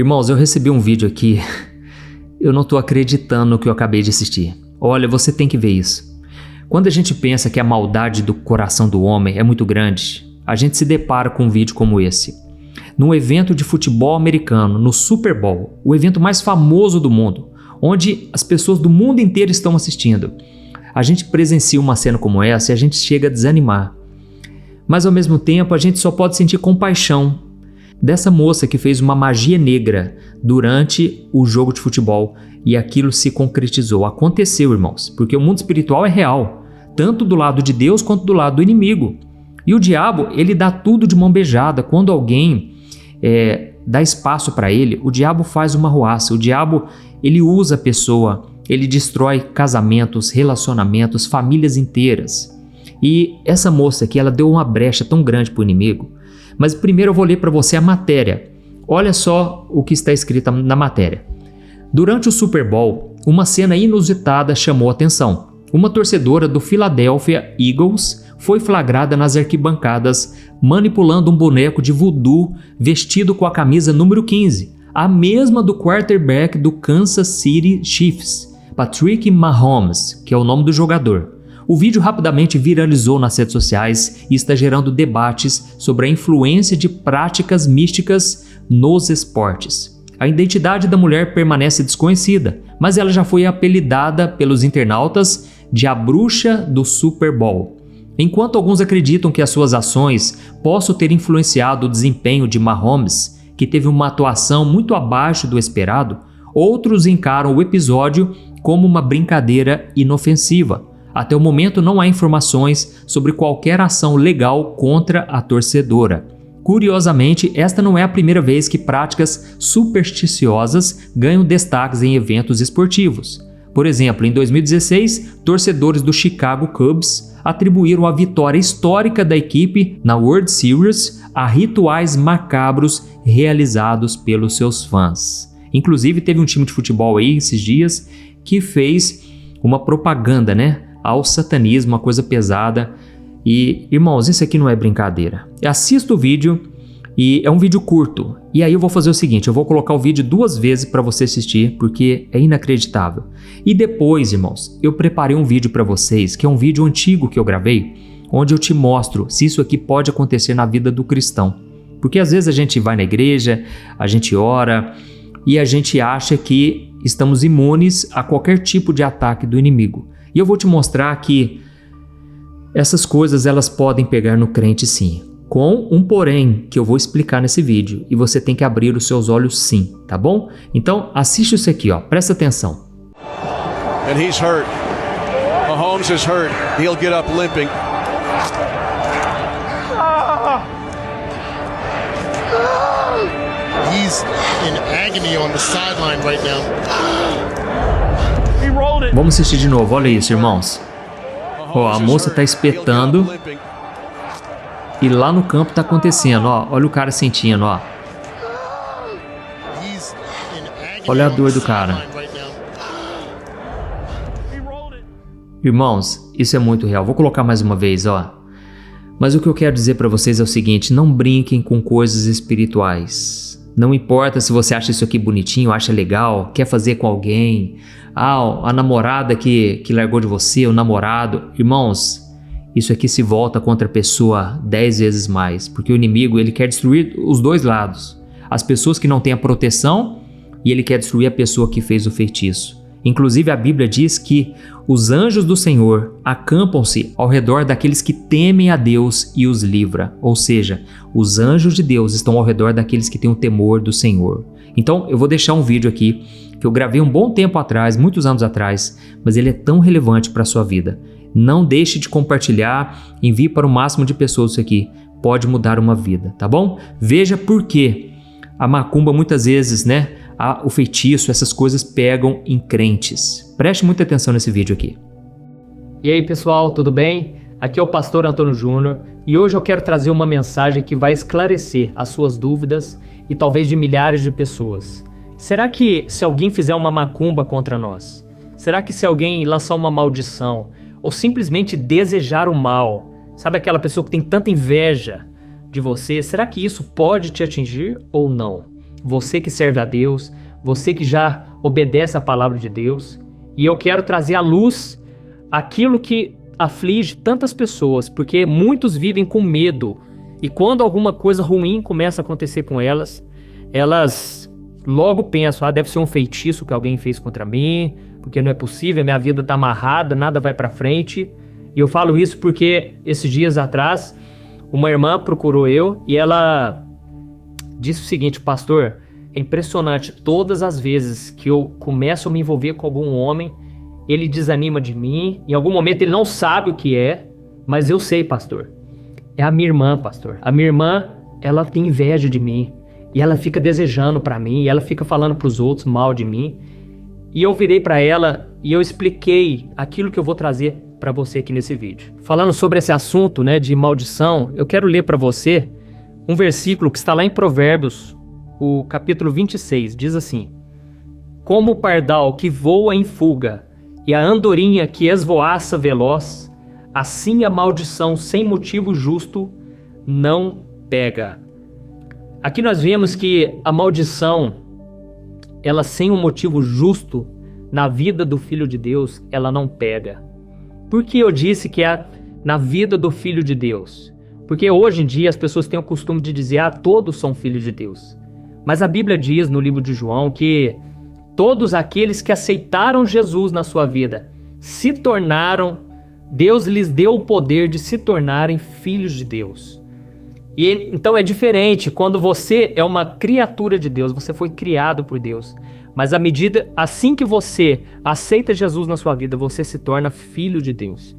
Irmãos, eu recebi um vídeo aqui, eu não tô acreditando no que eu acabei de assistir. Olha, você tem que ver isso. Quando a gente pensa que a maldade do coração do homem é muito grande, a gente se depara com um vídeo como esse. Num evento de futebol americano, no Super Bowl, o evento mais famoso do mundo, onde as pessoas do mundo inteiro estão assistindo. A gente presencia uma cena como essa e a gente chega a desanimar. Mas ao mesmo tempo a gente só pode sentir compaixão dessa moça que fez uma magia negra durante o jogo de futebol e aquilo se concretizou. Aconteceu, irmãos, porque o mundo espiritual é real, tanto do lado de Deus quanto do lado do inimigo. E o diabo, ele dá tudo de mão beijada. Quando alguém dá espaço para ele, o diabo faz uma ruaça. O diabo, ele usa a pessoa, ele destrói casamentos, relacionamentos, famílias inteiras. E essa moça aqui, ela deu uma brecha tão grande para o inimigo. Mas primeiro eu vou ler para você a matéria. Olha só o que está escrito na matéria. Durante o Super Bowl, uma cena inusitada chamou a atenção. Uma torcedora do Philadelphia Eagles foi flagrada nas arquibancadas manipulando um boneco de voodoo vestido com a camisa número 15, a mesma do quarterback do Kansas City Chiefs, Patrick Mahomes, que é o nome do jogador. O vídeo rapidamente viralizou nas redes sociais e está gerando debates sobre a influência de práticas místicas nos esportes. A identidade da mulher permanece desconhecida, mas ela já foi apelidada pelos internautas de a bruxa do Super Bowl. Enquanto alguns acreditam que as suas ações possam ter influenciado o desempenho de Mahomes, que teve uma atuação muito abaixo do esperado, outros encaram o episódio como uma brincadeira inofensiva. Até o momento não há informações sobre qualquer ação legal contra a torcedora. Curiosamente, esta não é a primeira vez que práticas supersticiosas ganham destaques em eventos esportivos. Por exemplo, em 2016, torcedores do Chicago Cubs atribuíram a vitória histórica da equipe na World Series a rituais macabros realizados pelos seus fãs. Inclusive, teve um time de futebol aí esses dias que fez uma propaganda, ao satanismo, uma coisa pesada. E, irmãos, isso aqui não é brincadeira. Assista o vídeo e é um vídeo curto. E aí eu vou fazer o seguinte, eu vou colocar o vídeo 2 vezes para você assistir, porque é inacreditável. E depois, irmãos, eu preparei um vídeo para vocês, que é um vídeo antigo que eu gravei, onde eu te mostro se isso aqui pode acontecer na vida do cristão. Porque às vezes a gente vai na igreja, a gente ora e a gente acha que estamos imunes a qualquer tipo de ataque do inimigo. E eu vou te mostrar que essas coisas elas podem pegar no crente sim, com um porém que eu vou explicar nesse vídeo e você tem que abrir os seus olhos sim, tá bom? Então assiste isso aqui, presta atenção. And he's hurt. Mahomes is hurt. He'll get up limping. He's in agony on the sideline right now. Vamos assistir de novo, olha isso, irmãos. A moça está espetando e lá no campo está acontecendo, olha o cara sentindo, Olha a dor do cara. Irmãos, isso é muito real. Vou colocar mais uma vez, Mas o que eu quero dizer para vocês é o seguinte, não brinquem com coisas espirituais. Não importa se você acha isso aqui bonitinho, acha legal, quer fazer com alguém, a namorada que largou de você, o namorado. Irmãos, isso aqui se volta contra a pessoa 10 vezes mais, porque o inimigo ele quer destruir os dois lados. As pessoas que não têm a proteção e ele quer destruir a pessoa que fez o feitiço. Inclusive a Bíblia diz que os anjos do Senhor acampam-se ao redor daqueles que temem a Deus e os livra. Ou seja, os anjos de Deus estão ao redor daqueles que têm o temor do Senhor. Então eu vou deixar um vídeo aqui que eu gravei um bom tempo atrás, muitos anos atrás, mas ele é tão relevante para a sua vida. Não deixe de compartilhar, envie para o máximo de pessoas isso aqui. Pode mudar uma vida, tá bom? Veja por que a macumba muitas vezes, o feitiço, essas coisas pegam em crentes. Preste muita atenção nesse vídeo aqui. E aí pessoal, tudo bem? Aqui é o pastor Antônio Júnior e hoje eu quero trazer uma mensagem que vai esclarecer as suas dúvidas e talvez de milhares de pessoas. Será que se alguém fizer uma macumba contra nós? Será que se alguém lançar uma maldição ou simplesmente desejar o mal, sabe aquela pessoa que tem tanta inveja de você, será que isso pode te atingir ou não? você que serve a Deus, você que já obedece a palavra de Deus. E eu quero trazer à luz aquilo que aflige tantas pessoas, porque muitos vivem com medo. E quando alguma coisa ruim começa a acontecer com elas, elas logo pensam, deve ser um feitiço que alguém fez contra mim, porque não é possível, minha vida está amarrada, nada vai para frente. E eu falo isso porque esses dias atrás, uma irmã procurou eu e ela disse o seguinte: pastor, é impressionante, todas as vezes que eu começo a me envolver com algum homem, ele desanima de mim, em algum momento ele não sabe o que é, mas eu sei, pastor. É a minha irmã, pastor. A minha irmã, ela tem inveja de mim, e ela fica desejando pra mim, e ela fica falando pros outros mal de mim. E eu virei pra ela e eu expliquei aquilo que eu vou trazer pra você aqui nesse vídeo. Falando sobre esse assunto, né, de maldição, eu quero ler pra você um versículo que está lá em Provérbios, o capítulo 26, diz assim: como o pardal que voa em fuga e a andorinha que esvoaça veloz, assim a maldição sem motivo justo não pega. Aqui nós vemos que a maldição, ela sem um motivo justo na vida do Filho de Deus, ela não pega. Por que eu disse que é na vida do Filho de Deus? Porque hoje em dia as pessoas têm o costume de dizer, todos são filhos de Deus. Mas a Bíblia diz no livro de João que todos aqueles que aceitaram Jesus na sua vida se tornaram, Deus lhes deu o poder de se tornarem filhos de Deus. E então é diferente quando você é uma criatura de Deus, você foi criado por Deus. Mas assim que você aceita Jesus na sua vida, você se torna filho de Deus.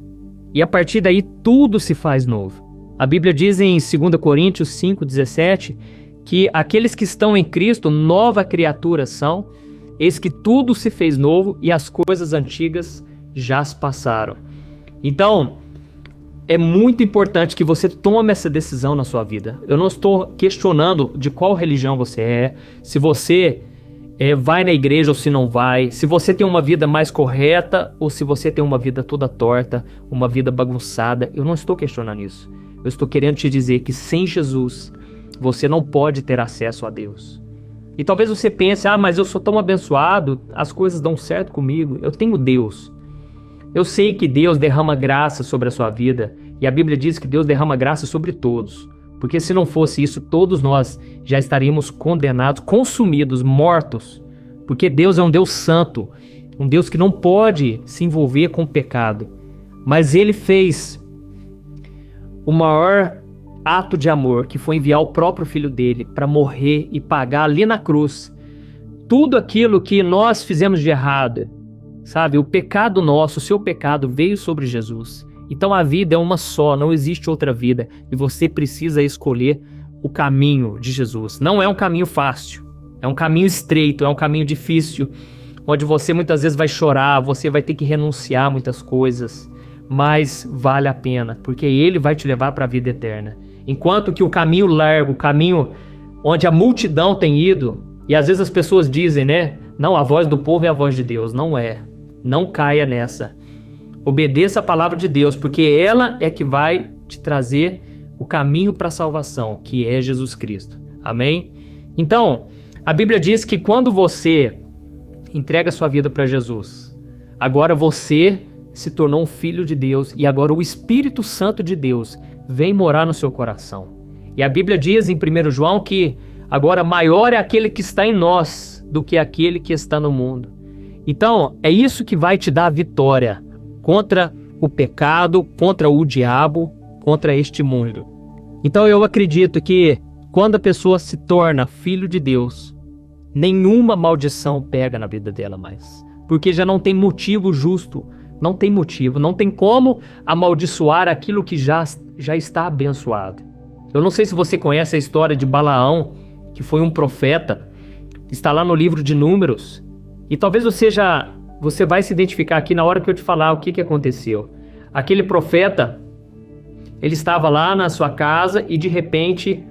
E a partir daí tudo se faz novo. A Bíblia diz em 2 Coríntios 5,17 que aqueles que estão em Cristo, nova criatura são, eis que tudo se fez novo e as coisas antigas já se passaram. Então, é muito importante que você tome essa decisão na sua vida. Eu não estou questionando de qual religião você é, se você vai na igreja ou se não vai, se você tem uma vida mais correta ou se você tem uma vida toda torta, uma vida bagunçada. Eu não estou questionando isso. Eu estou querendo te dizer que sem Jesus, você não pode ter acesso a Deus. E talvez você pense, mas eu sou tão abençoado, as coisas dão certo comigo, eu tenho Deus. Eu sei que Deus derrama graça sobre a sua vida, e a Bíblia diz que Deus derrama graça sobre todos. Porque se não fosse isso, todos nós já estaríamos condenados, consumidos, mortos. Porque Deus é um Deus santo, um Deus que não pode se envolver com o pecado. Mas Ele fez o maior ato de amor, que foi enviar o próprio Filho dele para morrer e pagar ali na cruz tudo aquilo que nós fizemos de errado, sabe? O pecado nosso, o seu pecado veio sobre Jesus. Então a vida é uma só, não existe outra vida, e você precisa escolher o caminho de Jesus. Não é um caminho fácil, é um caminho estreito, é um caminho difícil, onde você muitas vezes vai chorar, você vai ter que renunciar a muitas coisas, mas vale a pena, porque Ele vai te levar para a vida eterna. Enquanto que o caminho largo, o caminho onde a multidão tem ido, e às vezes as pessoas dizem, né? Não, a voz do povo é a voz de Deus. Não é. Não caia nessa. Obedeça a palavra de Deus, porque ela é que vai te trazer o caminho para a salvação, que é Jesus Cristo. Amém? Então, a Bíblia diz que quando você entrega sua vida para Jesus, agora você se tornou um filho de Deus, e agora o Espírito Santo de Deus vem morar no seu coração. E a Bíblia diz em 1 João que agora maior é aquele que está em nós do que aquele que está no mundo. Então, é isso que vai te dar a vitória contra o pecado, contra o diabo, contra este mundo. Então eu acredito que quando a pessoa se torna filho de Deus, nenhuma maldição pega na vida dela mais. Porque já não tem motivo justo, não tem motivo, não tem como amaldiçoar aquilo que já está abençoado. Eu não sei se você conhece a história de Balaão, que foi um profeta, está lá no livro de Números, e talvez você vai se identificar aqui na hora que eu te falar o que aconteceu. Aquele profeta, ele estava lá na sua casa e de repente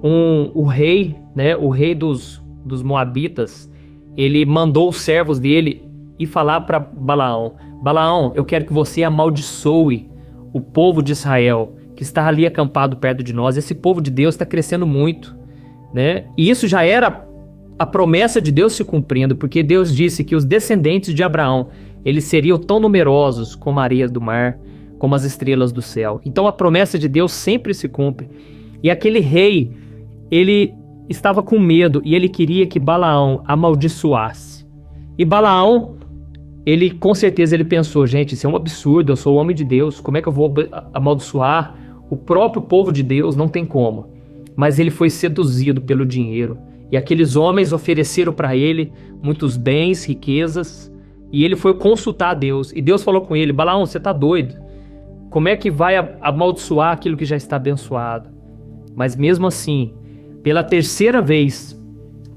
o rei, né, o rei dos Moabitas, ele mandou os servos dele ir falar para Balaão: Balaão, eu quero que você amaldiçoe o povo de Israel, que está ali acampado perto de nós. Esse povo de Deus está crescendo muito, né? E isso já era a promessa de Deus se cumprindo, porque Deus disse que os descendentes de Abraão, eles seriam tão numerosos como a areia do mar, como as estrelas do céu. Então a promessa de Deus sempre se cumpre. E aquele rei, ele estava com medo e ele queria que Balaão amaldiçoasse. E Balaão, ele com certeza ele pensou, gente, isso é um absurdo, eu sou o homem de Deus, como é que eu vou amaldiçoar o próprio povo de Deus? Não tem como. Mas ele foi seduzido pelo dinheiro. E aqueles homens ofereceram para ele muitos bens, riquezas, e ele foi consultar a Deus. E Deus falou com ele, Balaão, você está doido? Como é que vai amaldiçoar aquilo que já está abençoado? Mas mesmo assim, pela terceira vez,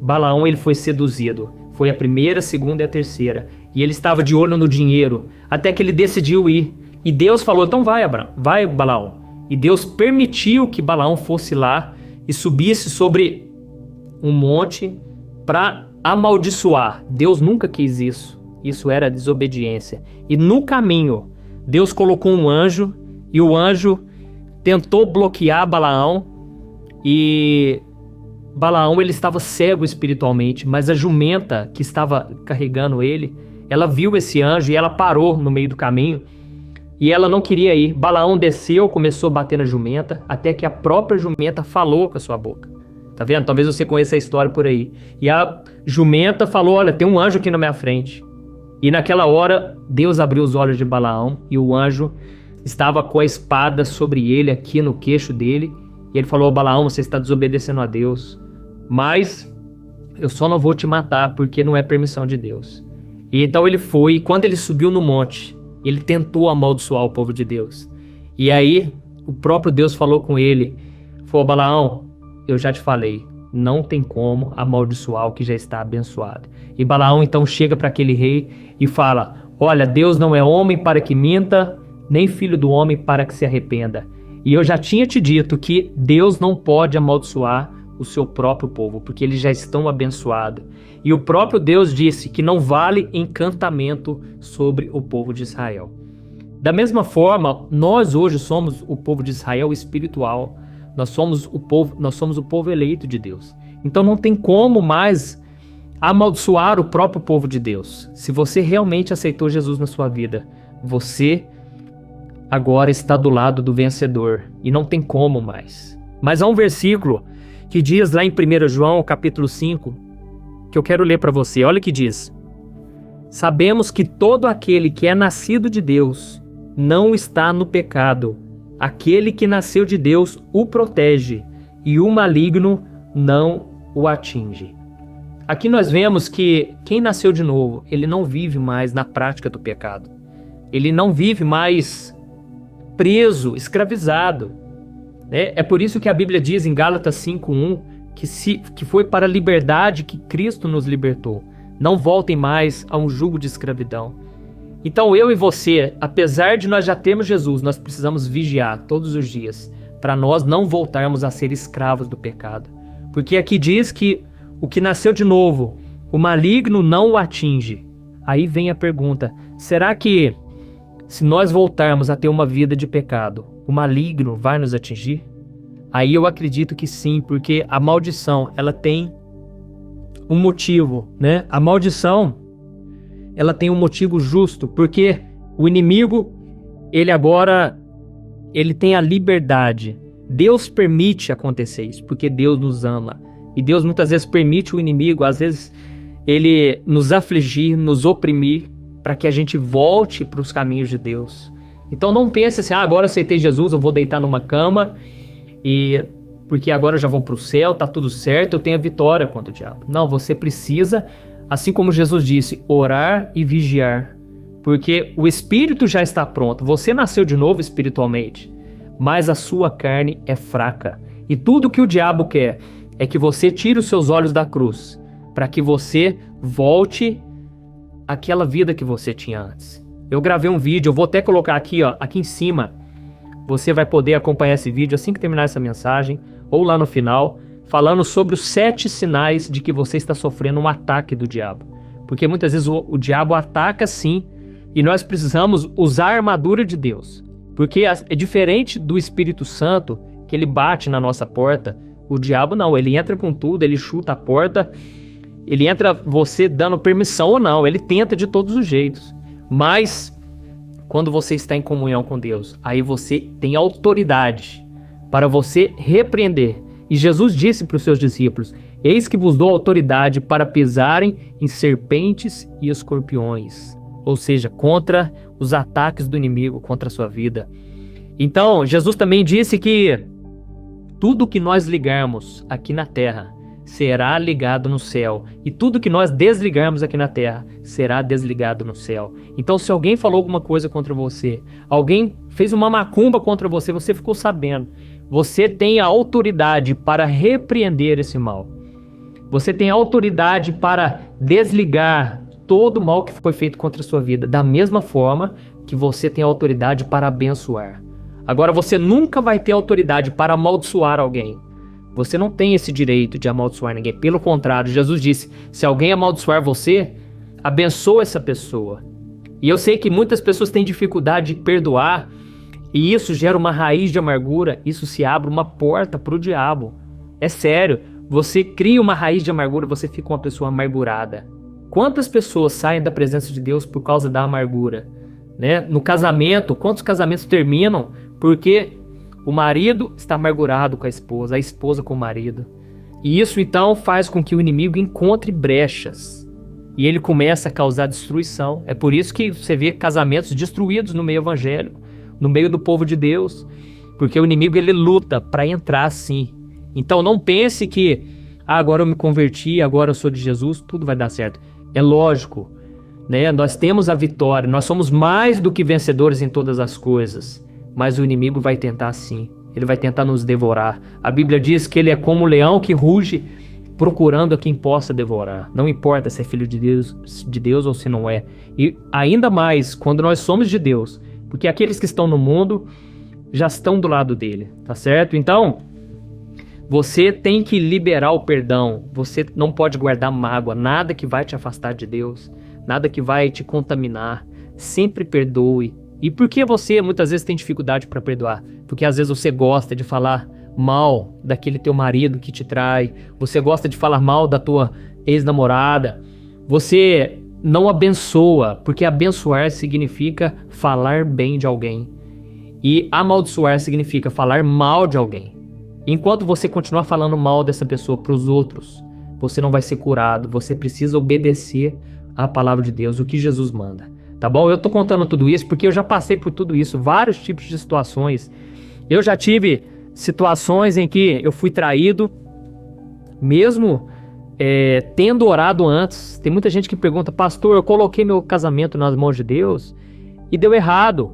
Balaão ele foi seduzido. Foi a primeira, a segunda e a terceira. E ele estava de olho no dinheiro, até que ele decidiu ir. E Deus falou, então vai Balaão. E Deus permitiu que Balaão fosse lá e subisse sobre um monte para amaldiçoar. Deus nunca quis isso. Isso era desobediência. E no caminho, Deus colocou um anjo e o anjo tentou bloquear Balaão e Balaão ele estava cego espiritualmente, mas a jumenta que estava carregando ele, ela viu esse anjo e ela parou no meio do caminho e ela não queria ir. Balaão desceu, começou a bater na jumenta, até que a própria jumenta falou com a sua boca. Tá vendo? Talvez você conheça a história por aí. E a jumenta falou, olha, tem um anjo aqui na minha frente. E naquela hora, Deus abriu os olhos de Balaão e o anjo estava com a espada sobre ele, aqui no queixo dele. E ele falou, Balaão, você está desobedecendo a Deus, mas eu só não vou te matar porque não é permissão de Deus. E então ele foi, e quando ele subiu no monte, ele tentou amaldiçoar o povo de Deus. E aí, o próprio Deus falou com ele, falou, Balaão, eu já te falei, não tem como amaldiçoar o que já está abençoado. E Balaão então chega para aquele rei e fala, olha, Deus não é homem para que minta, nem filho do homem para que se arrependa. E eu já tinha te dito que Deus não pode amaldiçoar o seu próprio povo, porque eles já estão abençoados. E o próprio Deus disse que não vale encantamento sobre o povo de Israel. Da mesma forma, nós hoje somos o povo de Israel espiritual. Nós somos o povo eleito de Deus. Então não tem como mais amaldiçoar o próprio povo de Deus. Se você realmente aceitou Jesus na sua vida, você agora está do lado do vencedor e não tem como mais. Mas há um versículo que diz lá em 1 João, capítulo 5, que eu quero ler para você. Olha o que diz. Sabemos que todo aquele que é nascido de Deus não está no pecado. Aquele que nasceu de Deus o protege e o maligno não o atinge. Aqui nós vemos que quem nasceu de novo, ele não vive mais na prática do pecado. Ele não vive mais preso, escravizado. É por isso que a Bíblia diz em Gálatas 5:1 que foi para a liberdade que Cristo nos libertou. Não voltem mais a um jugo de escravidão. Então eu e você, apesar de nós já termos Jesus, nós precisamos vigiar todos os dias para nós não voltarmos a ser escravos do pecado. Porque aqui diz que o que nasceu de novo, o maligno não o atinge. Aí vem a pergunta, será que se nós voltarmos a ter uma vida de pecado, o maligno vai nos atingir? Aí eu acredito que sim, porque a maldição, ela tem um motivo, né? A maldição, ela tem um motivo justo, porque o inimigo, ele tem a liberdade. Deus permite acontecer isso, porque Deus nos ama. E Deus muitas vezes permite o inimigo, às vezes, ele nos afligir, nos oprimir, para que a gente volte para os caminhos de Deus. Então não pense assim, agora aceitei Jesus, eu vou deitar numa cama, porque agora eu já vou para o céu, tá tudo certo, eu tenho a vitória contra o diabo. Não, você precisa, assim como Jesus disse, orar e vigiar, porque o espírito já está pronto, você nasceu de novo espiritualmente, mas a sua carne é fraca. E tudo que o diabo quer é que você tire os seus olhos da cruz, para que você volte àquela vida que você tinha antes. Eu gravei um vídeo, eu vou até colocar aqui, ó, aqui em cima. Você vai poder acompanhar esse vídeo assim que terminar essa mensagem, ou lá no final, falando sobre os 7 sinais de que você está sofrendo um ataque do diabo. Porque muitas vezes o diabo ataca sim, e nós precisamos usar a armadura de Deus. Porque é diferente do Espírito Santo, que ele bate na nossa porta. O diabo não, ele entra com tudo, ele chuta a porta Ele entra você dando permissão ou não, ele tenta de todos os jeitos. Mas quando você está em comunhão com Deus, aí você tem autoridade para você repreender. E Jesus disse para os seus discípulos: eis que vos dou autoridade para pisarem em serpentes e escorpiões. Ou seja, contra os ataques do inimigo, contra a sua vida. Então, Jesus também disse que tudo que nós ligarmos aqui na terra será ligado no céu. E tudo que nós desligarmos aqui na terra será desligado no céu. Então, se alguém falou alguma coisa contra você, alguém fez uma macumba contra você, você ficou sabendo. Você tem a autoridade para repreender esse mal. Você tem a autoridade para desligar todo o mal que foi feito contra a sua vida. Da mesma forma que você tem a autoridade para abençoar. Agora, você nunca vai ter autoridade para amaldiçoar alguém. Você não tem esse direito de amaldiçoar ninguém. Pelo contrário, Jesus disse: se alguém amaldiçoar você, abençoa essa pessoa. E eu sei que muitas pessoas têm dificuldade de perdoar, e isso gera uma raiz de amargura, isso se abre uma porta para o diabo. É sério, você cria uma raiz de amargura, você fica uma pessoa amargurada. Quantas pessoas saem da presença de Deus por causa da amargura? Né? No casamento, quantos casamentos terminam porque o marido está amargurado com a esposa com o marido. E isso então faz com que o inimigo encontre brechas. E ele começa a causar destruição. É por isso que você vê casamentos destruídos no meio evangélico, no meio do povo de Deus. Porque o inimigo ele luta para entrar sim. Então não pense que agora eu me converti, agora eu sou de Jesus, tudo vai dar certo. É lógico, né? Nós temos a vitória, nós somos mais do que vencedores em todas as coisas. Mas o inimigo vai tentar sim, ele vai tentar nos devorar. A Bíblia diz que ele é como um leão que ruge procurando a quem possa devorar. Não importa se é filho de Deus ou se não é. E ainda mais quando nós somos de Deus, porque aqueles que estão no mundo já estão do lado dele, tá certo? Então, você tem que liberar o perdão, você não pode guardar mágoa, nada que vai te afastar de Deus, nada que vai te contaminar. Sempre perdoe. E por que você muitas vezes tem dificuldade para perdoar? Porque às vezes você gosta de falar mal daquele teu marido que te trai, você gosta de falar mal da tua ex-namorada, você não abençoa, porque abençoar significa falar bem de alguém e amaldiçoar significa falar mal de alguém. Enquanto você continuar falando mal dessa pessoa para os outros, você não vai ser curado, você precisa obedecer à palavra de Deus, o que Jesus manda. Tá bom? Eu tô contando tudo isso porque eu já passei por tudo isso, vários tipos de situações. Eu já tive situações em que eu fui traído, mesmo tendo orado antes. Tem muita gente que pergunta: pastor, eu coloquei meu casamento nas mãos de Deus e deu errado.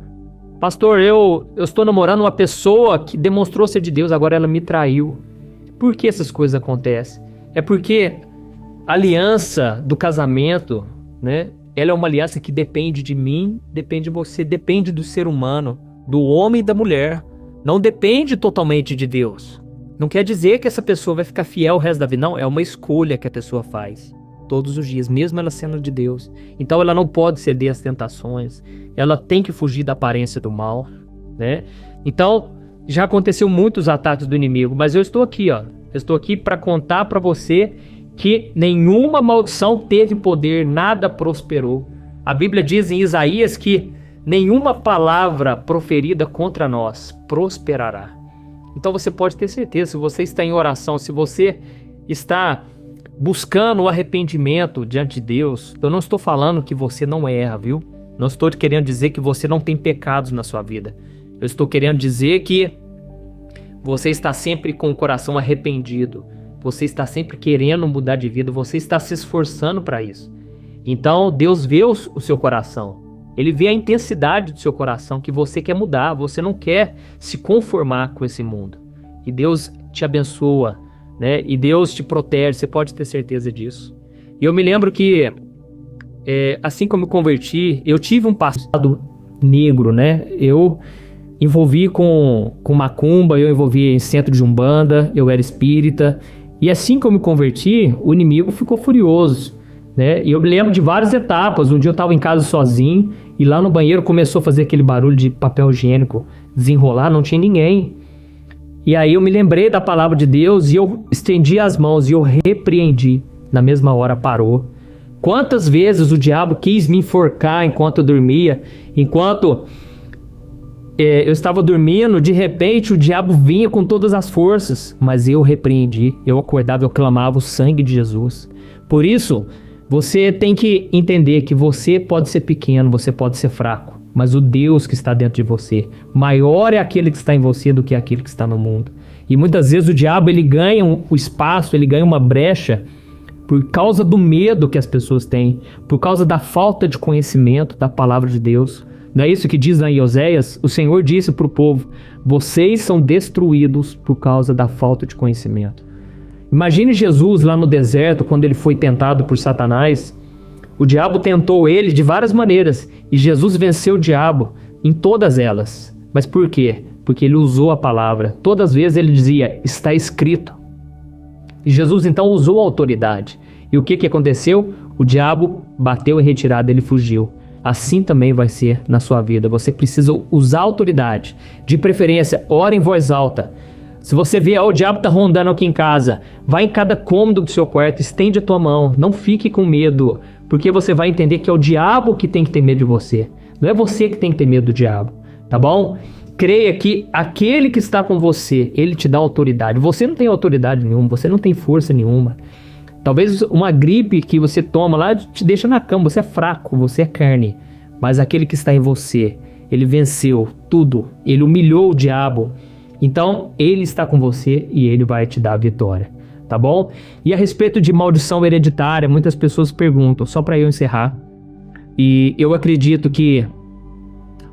Pastor, eu estou namorando uma pessoa que demonstrou ser de Deus, agora ela me traiu. Por que essas coisas acontecem? É porque a aliança do casamento, né? Ela é uma aliança que depende de mim, depende de você, depende do ser humano, do homem e da mulher. Não depende totalmente de Deus. Não quer dizer que essa pessoa vai ficar fiel o resto da vida. Não, é uma escolha que a pessoa faz todos os dias, mesmo ela sendo de Deus. Então ela não pode ceder às tentações. Ela tem que fugir da aparência do mal, né? Então, já aconteceu muitos ataques do inimigo, mas eu estou aqui, ó. Eu estou aqui para contar para você que nenhuma maldição teve poder, nada prosperou. A Bíblia diz em Isaías que nenhuma palavra proferida contra nós prosperará. Então você pode ter certeza, se você está em oração, se você está buscando o arrependimento diante de Deus, eu não estou falando que você não erra, viu? Não estou querendo dizer que você não tem pecados na sua vida. Eu estou querendo dizer que você está sempre com o coração arrependido. Você está sempre querendo mudar de vida, você está se esforçando para isso. Então Deus vê o seu coração, Ele vê a intensidade do seu coração, que você quer mudar, você não quer se conformar com esse mundo. E Deus te abençoa, né? E Deus te protege, você pode ter certeza disso. E eu me lembro que, assim como eu converti, eu tive um passado negro, né? Eu envolvi com macumba, eu envolvi em centro de umbanda, eu era espírita. E assim que eu me converti, o inimigo ficou furioso, né? E eu me lembro de várias etapas. Um dia eu estava em casa sozinho e lá no banheiro começou a fazer aquele barulho de papel higiênico desenrolar, não tinha ninguém. E aí eu me lembrei da palavra de Deus e eu estendi as mãos e eu repreendi na mesma hora parou. Quantas vezes o diabo quis me enforcar enquanto eu dormia, enquanto eu estava dormindo, de repente o diabo vinha com todas as forças, mas eu repreendi, eu acordava, eu clamava o sangue de Jesus. Por isso, você tem que entender que você pode ser pequeno, você pode ser fraco, mas o Deus que está dentro de você, maior é aquele que está em você do que aquele que está no mundo. E muitas vezes o diabo ele ganha um espaço, ele ganha uma brecha por causa do medo que as pessoas têm, por causa da falta de conhecimento da palavra de Deus. Não é isso que diz lá em Oséias? O Senhor disse para o povo: vocês são destruídos por causa da falta de conhecimento. Imagine Jesus lá no deserto, quando ele foi tentado por Satanás. O diabo tentou ele de várias maneiras e Jesus venceu o diabo em todas elas. Mas por quê? Porque ele usou a palavra. Todas as vezes ele dizia: está escrito. E Jesus então usou a autoridade. E o que aconteceu? O diabo bateu em retirada, ele fugiu. Assim também vai ser na sua vida. Você precisa usar a autoridade. De preferência, ore em voz alta. Se você vê, o diabo está rondando aqui em casa, vai em cada cômodo do seu quarto, estende a tua mão, não fique com medo, porque você vai entender que é o diabo que tem que ter medo de você. Não é você que tem que ter medo do diabo, tá bom? Creia que aquele que está com você, ele te dá autoridade. Você não tem autoridade nenhuma, você não tem força nenhuma. Talvez uma gripe que você toma lá te deixa na cama, você é fraco, você é carne. Mas aquele que está em você, ele venceu tudo, ele humilhou o diabo. Então, ele está com você e ele vai te dar a vitória, tá bom? E a respeito de maldição hereditária, muitas pessoas perguntam, só para eu encerrar. E eu acredito que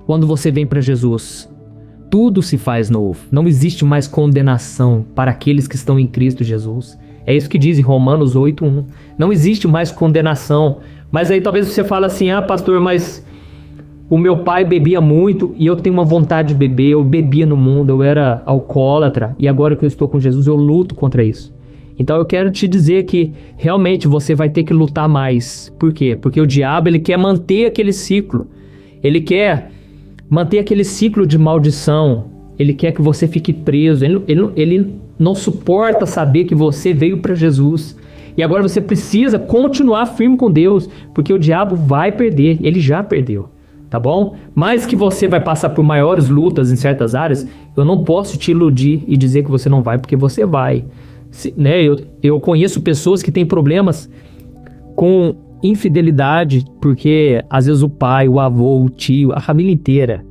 quando você vem para Jesus, tudo se faz novo. Não existe mais condenação para aqueles que estão em Cristo Jesus. É isso que diz em Romanos 8:1. Não existe mais condenação. Mas aí talvez você fale assim, pastor, mas o meu pai bebia muito e eu tenho uma vontade de beber. Eu bebia no mundo, eu era alcoólatra e agora que eu estou com Jesus eu luto contra isso. Então eu quero te dizer que realmente você vai ter que lutar mais. Por quê? Porque o diabo ele quer manter aquele ciclo. Ele quer manter aquele ciclo de maldição. Ele quer que você fique preso. Ele não suporta saber que você veio para Jesus. E agora você precisa continuar firme com Deus, porque o diabo vai perder. Ele já perdeu, tá bom? Mas que você vai passar por maiores lutas em certas áreas, eu não posso te iludir e dizer que você não vai, porque você vai. Eu conheço pessoas que têm problemas com infidelidade, porque às vezes o pai, o avô, o tio, a família inteira,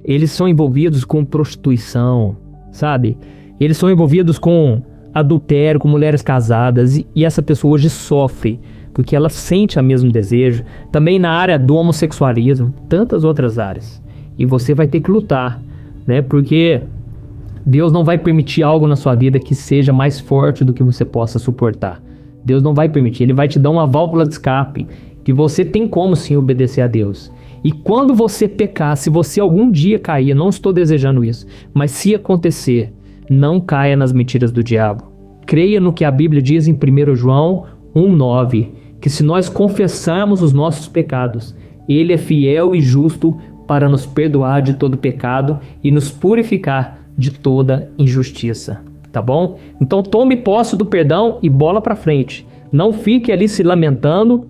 eles são envolvidos com prostituição, sabe? Eles são envolvidos com adultério, com mulheres casadas, e essa pessoa hoje sofre, porque ela sente o mesmo desejo. Também na área do homossexualismo, tantas outras áreas. E você vai ter que lutar, né? Porque Deus não vai permitir algo na sua vida que seja mais forte do que você possa suportar. Deus não vai permitir, Ele vai te dar uma válvula de escape, que você tem como sim obedecer a Deus. E quando você pecar, se você algum dia cair, eu não estou desejando isso, mas se acontecer, não caia nas mentiras do diabo. Creia no que a Bíblia diz em 1 João 1,9, que se nós confessarmos os nossos pecados, Ele é fiel e justo para nos perdoar de todo pecado e nos purificar de toda injustiça, tá bom? Então tome posse do perdão e bola para frente. Não fique ali se lamentando,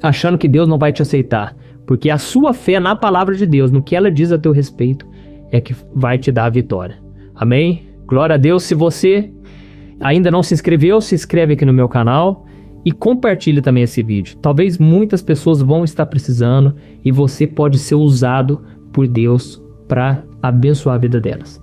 achando que Deus não vai te aceitar, porque a sua fé na palavra de Deus, no que ela diz a teu respeito, é que vai te dar a vitória. Amém? Glória a Deus. Se você ainda não se inscreveu, se inscreve aqui no meu canal e compartilhe também esse vídeo. Talvez muitas pessoas vão estar precisando e você pode ser usado por Deus para abençoar a vida delas.